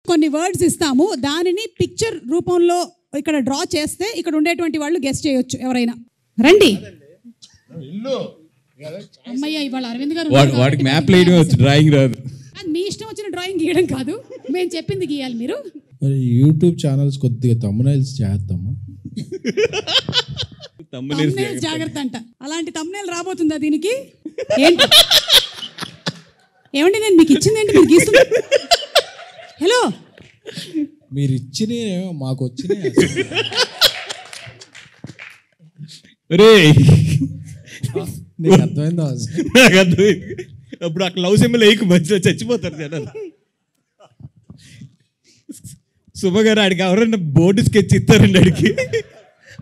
కొన్ని వర్డ్స్ ఇస్తాము, దానిని పిక్చర్ రూపంలో ఇక్కడ డ్రా చేస్తే ఇక్కడ ఉండేటువంటి వాళ్ళు గెస్ట్ చేయొచ్చు. ఎవరైనా రండి. అమ్మయ్య, ఇవాళ అరవింద్ గారు వాడికి మ్యాప్ వేయడం వచ్చు, డ్రాయింగ్ రాదు. మీ ఇష్టం వచ్చిన డ్రాయింగ్ గీయడం కాదు, మేము చెప్పింది గీయాలి మీరు. యూట్యూబ్ ఛానల్స్ కొద్దిగా తమ్మునైల్స్ చేద్దామా? తమ్మునైల్స్ జాగ్రత్త అంట. అలాంటి తమ్మునైల్ రాబోతుందా దీనికి? ఏంటి ఏమండి, నేను మీకు ఇచ్చిందేంటి మీరు గీస్తున్నా? హలో, మీరు ఇచ్చిన మాకు వచ్చిన నీకు అర్థమైందా? నాకు అర్థమైంది. అప్పుడు అక్కడ లవ్ సింబల్ వేయకు, మంచిగా చచ్చిపోతారు జనాలు. శుభ గారు ఆడికి ఎవరన్నా బోర్డు స్కెచ్ ఇస్తారండి ఆడికి.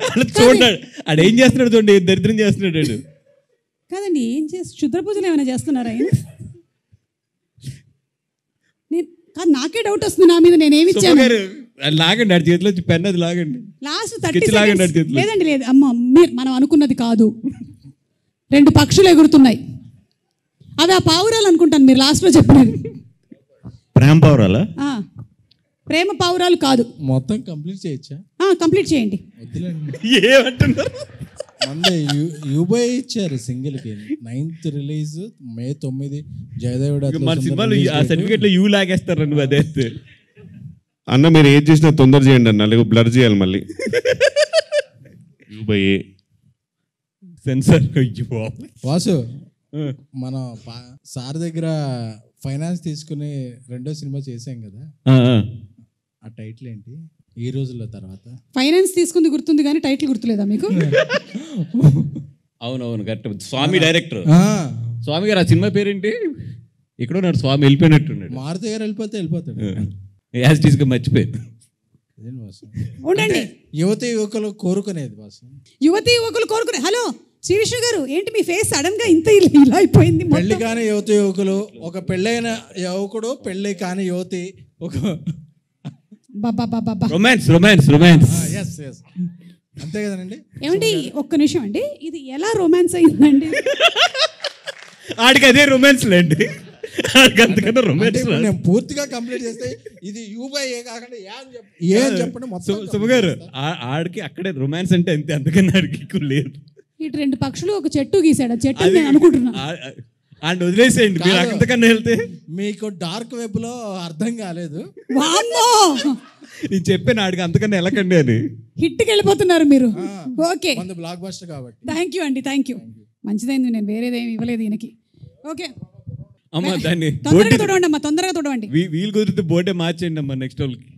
అలా చూడండి, ఆడు ఏం చేస్తున్నాడు చూడండి, దరిద్రం చేస్తున్నాడు ఆడు. కాదండి, ఏం చేసి క్షుద్ర పూజలు ఏమైనా చేస్తున్నారా ఆయన? కాదు, నాకే డౌట్ వస్తుంది నా మీద. నేనేమి ఇచ్చాను? లాగండి ఆడి చేతిలో పెన్, అది లాగండి. Last 30 seconds. లేదండి, లేదు అమ్మ, మనం అనుకున్నది కాదు. 2 పక్షులు ఎగురుతున్నాయి, అవి ఆ పావురాలు అనుకుంటాను మీరు లాస్ట్లో చెప్పినది. ప్రేమ పావురాలా? ప్రేమ పావురాలు కాదు. మొత్తం కంప్లీట్ చేయొచ్చా? కంప్లీట్ చేయండి. ఏమంటున్నారు? మందే యూబై ఇచ్చారు సింగిల్ కి. 9th release, May 9 జయదేవుడు. మన సినిమాలు ఆ సర్టిఫికెట్ లో యూ లాగేస్తారు నువ్వు. అదే అన్న, మీరు ఏది చేసినా తొందర చేయండి అన్న, లేకపోతే బ్లర్ చేయాలి మళ్ళీ. యూబై సెన్సర్. వాసు, మన సార్ దగ్గర ఫైనాన్స్ తీసుకుని 2వ సినిమా చేసాం కదా, ఆ టైటిల్ ఏంటి? ఈ రోజుల తర్వాత. ఫైనాన్స్ తీసుకుంది గుర్తుంది కానీ టైటిల్ గుర్తులేదా మీకు? అవునవును, కరెక్ట్. స్వామి డైరెక్టర్. స్వామి గారు ఆ సినిమా పేరేంటి? ఇక్కడ ఉన్నాడు స్వామి, వెళ్ళిపోయినట్టున్నాడు. మారుతి గారు వెళ్ళిపోతాడు. యాజ్ టీస్గా మర్చిపోయాడు. ఉండండి. యువతి యువకులు కోరుకునేది బాసు. యువతి యువకులు కోరుకునే. హలో శ్రీ విష్ణు గారు, ఏంటి మీ ఫేస్ సడన్ గా ఇంత ఇలా అయిపోయింది? పెళ్లి కాని యువతి యువకులు, ఒక పెళ్ళైన యువకుడు, పెళ్లి కాని యువతి, ఒక రొమాన్స్ రొమాన్స్ రొమాన్స్. అంతే కదండి. ఏమండి, ఒక్క నిమిషం అండి, ఇది ఎలా రొమాన్స్ అయిందండి? ఆడికి అదే రొమాన్స్ లేండి, అంతకన్నా రొమాన్స్. నేను పూర్తిగా కంప్లీట్ చేస్తే ఇది యూబై కాకుండా ఏం చెప్పండి మొత్తం. శుభ గారు, ఆడికి అక్కడే రొమాన్స్ అంటే అంతే, అంతకన్నా ఆడికి ఎక్కువ లేదు. ఇటు 2 పక్షులు ఒక చెట్టు గీసాడు, ఆ చెట్టు నేను అనుకుంటున్నా. అండ్ వదిలేసేయండి, మీరు అంతకన్నా వెళ్తే. మీకు డార్క్ వెబ్ లో అర్థం కాలేదు. నేను చెప్పాను ఆడికి అంతకన్నా వెళ్ళకండి అని. హిట్కి వెళ్ళిపోతున్నారు మీరు. ఓకే, బ్లాక్ బస్టర్ కాబట్టి. థ్యాంక్ యూ అండి, థ్యాంక్ యూ. మంచిదైంది, నేను వేరేదేమి ఇవ్వలేదు ఈయనకి. ఓకే అమ్మా, దాన్ని తొందరగా తొడవండి అమ్మా, తొందరగా తొడవండి. వీలు కుదిరితే బోర్డే మార్చేయండి అమ్మా నెక్స్ట్ వాళ్ళకి.